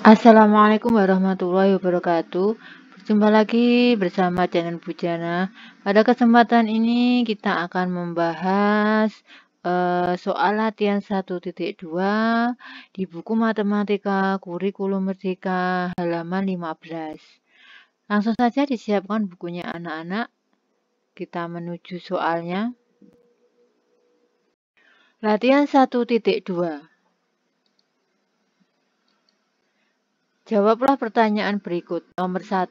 Assalamualaikum warahmatullahi wabarakatuh. Berjumpa lagi bersama channel Bujana. Pada kesempatan ini kita akan membahas soal latihan 1.2 di buku Matematika Kurikulum Merdeka halaman 15. Langsung saja disiapkan bukunya anak-anak. Kita menuju soalnya. Latihan 1.2. Jawablah pertanyaan berikut. Nomor 1.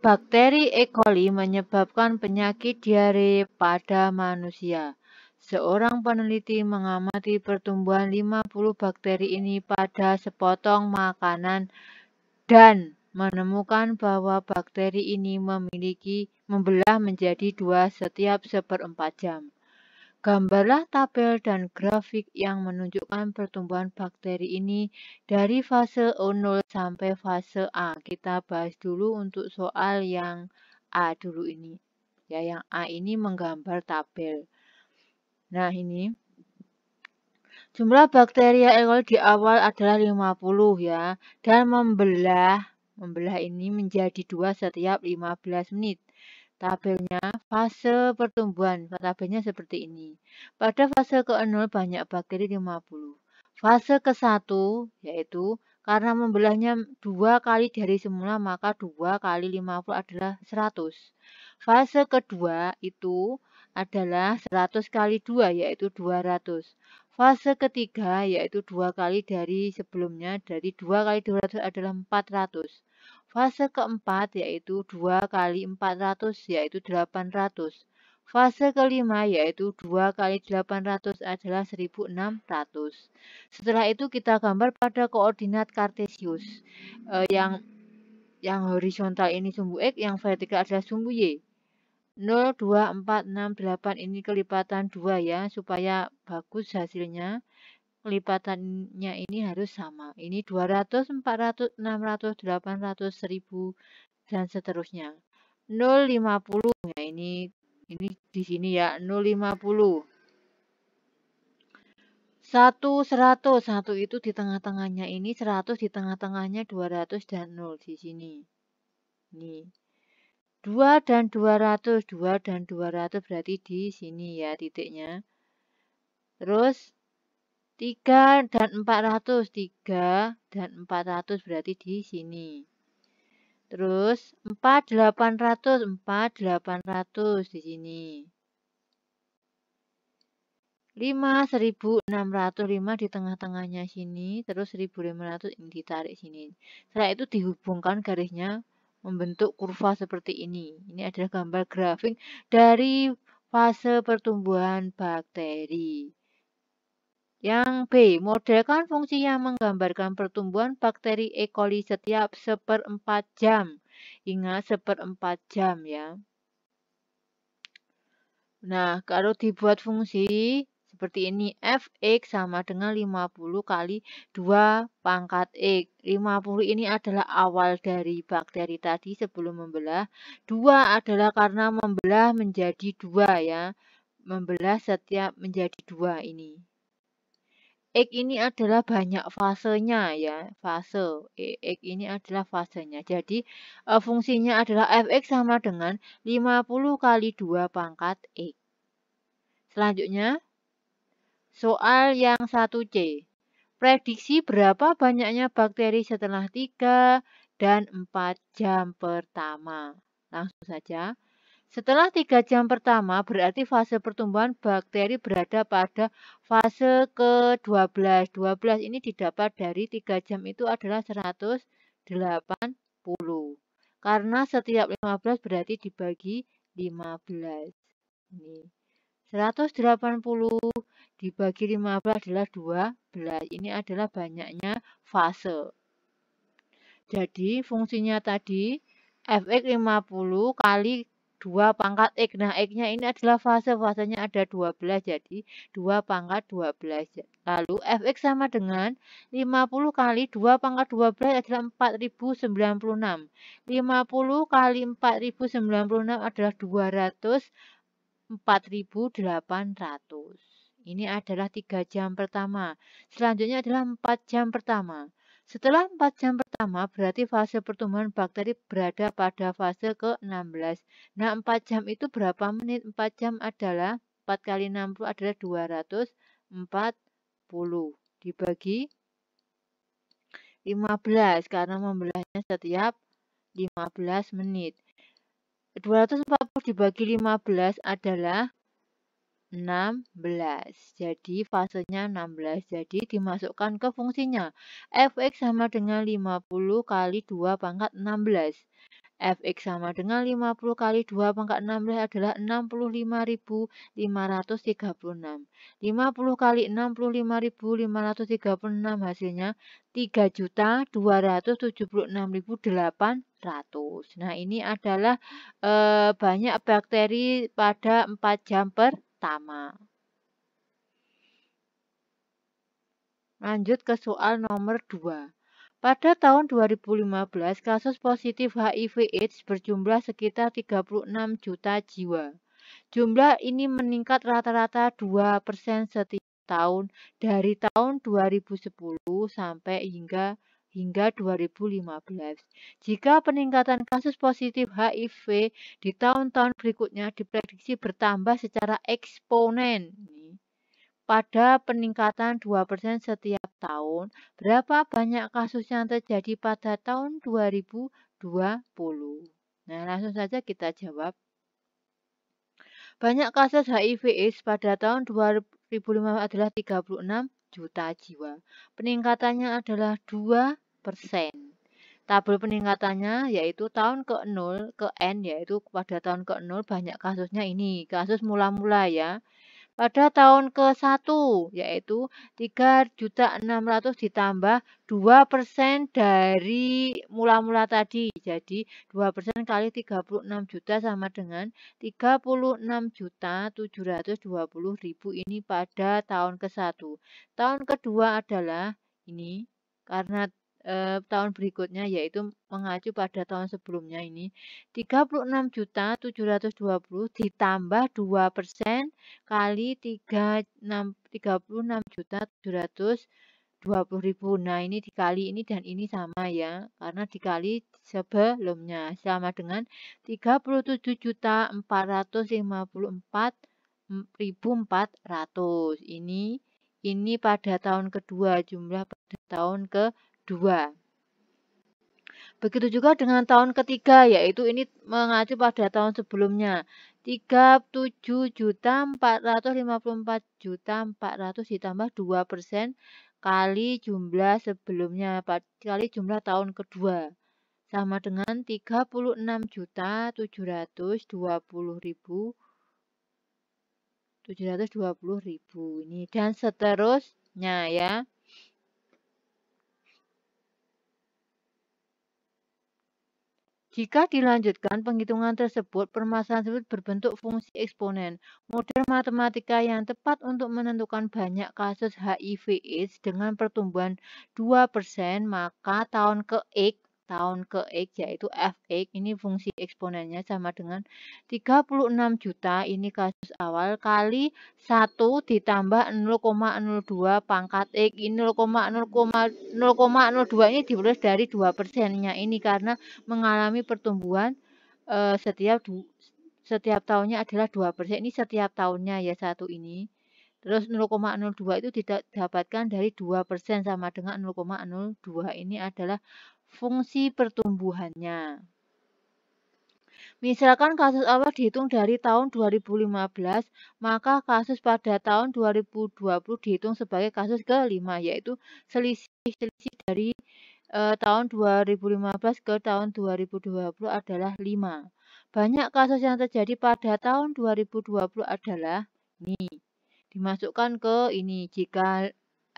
Bakteri E. coli menyebabkan penyakit diare pada manusia. Seorang peneliti mengamati pertumbuhan 50 bakteri ini pada sepotong makanan dan menemukan bahwa bakteri ini membelah menjadi 2 setiap 1/4 jam. Gambarlah tabel dan grafik yang menunjukkan pertumbuhan bakteri ini dari fase O0 sampai fase A. Kita bahas dulu untuk soal yang A dulu ini. Ya, yang A ini menggambar tabel. Nah, ini jumlah bakteria E. coli di awal adalah 50 ya, dan membelah ini menjadi 2 setiap 15 menit. Tabelnya fase pertumbuhan, tabelnya seperti ini. Pada fase ke-0 banyak bakteri 50. Fase ke-1 yaitu karena membelahnya 2 kali dari semula maka 2 kali 50 adalah 100. Fase kedua itu adalah 100 kali 2 yaitu 200. Fase ketiga yaitu 2 kali dari sebelumnya, dari 2 kali 200 adalah 400. Fase keempat yaitu 2 kali 400 yaitu 800. Fase kelima yaitu 2 kali 800 adalah 1600. Setelah itu kita gambar pada koordinat kartesius. Yang horizontal ini sumbu X, yang vertikal adalah sumbu Y. 0, 2, 4, 6, 8 ini kelipatan 2 ya, supaya bagus hasilnya. Kelipatannya ini harus sama. Ini 200, 400, 600, 800, 1000 dan seterusnya. 050 ya, ini di sini ya, 050. 100, 1 itu di tengah-tengahnya, ini 100 di tengah-tengahnya, 200 dan 0 di sini. Ini 2 dan 200, 2 dan 200 berarti di sini ya titiknya. Terus 3 dan 400, 3 dan 400 berarti di sini. Terus 4, 800, 4, 800 di sini. 5, 1600, 5 di tengah-tengahnya sini. Terus 1500 ini ditarik sini. Setelah itu dihubungkan garisnya membentuk kurva seperti ini. Ini adalah gambar grafik dari fase pertumbuhan bakteri. Yang B, modelkan fungsi yang menggambarkan pertumbuhan bakteri E. coli setiap 1/4 jam. Ingat 1/4 jam ya. Nah, kalau dibuat fungsi seperti ini, fx sama dengan 50 kali 2 pangkat x. 50 ini adalah awal dari bakteri tadi sebelum membelah. 2 adalah karena membelah menjadi 2 ya. Membelah setiap menjadi 2 ini. X ini adalah banyak fasenya ya, fase. X ini adalah fasenya. Jadi fungsinya adalah fx sama dengan 50 kali 2 pangkat x. Selanjutnya, soal yang 1C. Prediksi berapa banyaknya bakteri setelah 3 dan 4 jam pertama. Langsung saja. Setelah 3 jam pertama, berarti fase pertumbuhan bakteri berada pada fase ke-12. 12 ini didapat dari 3 jam itu adalah 180. Karena setiap 15 berarti dibagi 15. Ini 180 dibagi 15 adalah 12. Ini adalah banyaknya fase. Jadi fungsinya tadi fx 50 kali 2 pangkat x. Nah, x-nya ini adalah fase. Fasenya ada 12, jadi 2 pangkat 12. Lalu fx sama dengan 50 kali 2 pangkat 12 adalah 4096. 50 kali 4096 adalah 204.800. Ini adalah 3 jam pertama. Selanjutnya adalah 4 jam pertama. Setelah 4 jam pertama, berarti fase pertumbuhan bakteri berada pada fase ke-16. Nah, 4 jam itu berapa menit? 4 jam adalah 4 kali 60 adalah 240. Dibagi 15 karena membelahnya setiap 15 menit. 240 dibagi 15 adalah 16. Jadi fasenya 16. Jadi dimasukkan ke fungsinya. Fx sama dengan 50 kali 2 pangkat 16. Fx sama dengan 50 kali 2 pangkat 16 adalah 65.536. 50 kali 65.536 hasilnya 3.276.800. Nah, ini adalah banyak bakteri pada 4 jam pertama. Lanjut ke soal nomor 2. Pada tahun 2015, kasus positif HIV/AIDS berjumlah sekitar 36 juta jiwa. Jumlah ini meningkat rata-rata 2% setiap tahun dari tahun 2010 sampai hingga 2015. Jika peningkatan kasus positif HIV di tahun-tahun berikutnya diprediksi bertambah secara eksponen. Pada peningkatan 2% setiap tahun, berapa banyak kasus yang terjadi pada tahun 2020? Nah, langsung saja kita jawab. Banyak kasus HIV/AIDS pada tahun 2015 adalah 36 juta jiwa. Peningkatannya adalah 2%. Tabel peningkatannya yaitu tahun ke-0 ke N, yaitu pada tahun ke-0 banyak kasusnya ini, kasus mula-mula ya. Pada tahun ke-1 yaitu 3.600.000 ditambah 2% dari mula-mula tadi. Jadi 2% kali 36 juta sama dengan 36.720.000 ini pada tahun ke-1. Tahun kedua adalah ini karena tahun berikutnya yaitu mengacu pada tahun sebelumnya ini 36.720 ditambah 2% kali 36.720.000. Nah, ini dikali ini dan ini sama ya, karena dikali sebelumnya sama dengan 37.454.400. Ini pada tahun kedua, jumlah pada tahun kedua. Begitu juga dengan tahun ketiga, yaitu ini mengacu pada tahun sebelumnya. 37.454.400 ditambah 2% kali jumlah sebelumnya, kali jumlah tahun kedua. Sama dengan 36.720.720 ini dan seterusnya ya. Jika dilanjutkan penghitungan tersebut, permasalahan tersebut berbentuk fungsi eksponen. Model matematika yang tepat untuk menentukan banyak kasus HIV/AIDS dengan pertumbuhan 2%, maka tahun ke X yaitu Fx ini fungsi eksponennya sama dengan 36 juta ini kasus awal kali 1 ditambah 0,02 pangkat X ini 0,02 ini diperoleh dari 2%-nya ini karena mengalami pertumbuhan setiap tahunnya adalah 2%. Ini setiap tahunnya ya satu ini. Terus 0,02 itu didapatkan dari 2% sama dengan 0,02. Ini adalah fungsi pertumbuhannya. Misalkan kasus awal dihitung dari tahun 2015, maka kasus pada tahun 2020 dihitung sebagai kasus ke-5, yaitu selisih dari tahun 2015 ke tahun 2020 adalah 5. Banyak kasus yang terjadi pada tahun 2020 adalah ini. Dimasukkan ke ini jika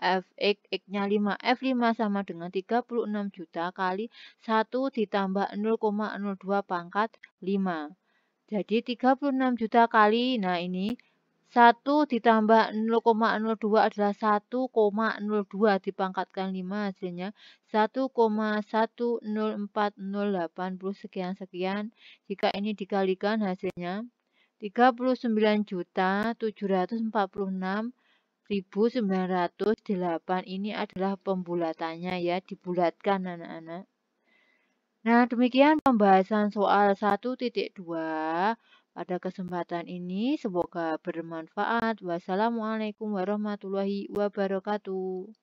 Fx X-nya 5. F5 sama dengan 36 juta kali 1 ditambah 0,02 pangkat 5. Jadi 36 juta kali, nah ini 1 ditambah 0,02 adalah 1,02 dipangkatkan 5 hasilnya 1,104080 sekian. Jika ini dikalikan hasilnya 39.746.800 1908 ini adalah pembulatannya ya, dibulatkan anak-anak. Nah, demikian pembahasan soal 1.2 pada kesempatan ini. Semoga bermanfaat. Wassalamualaikum warahmatullahi wabarakatuh.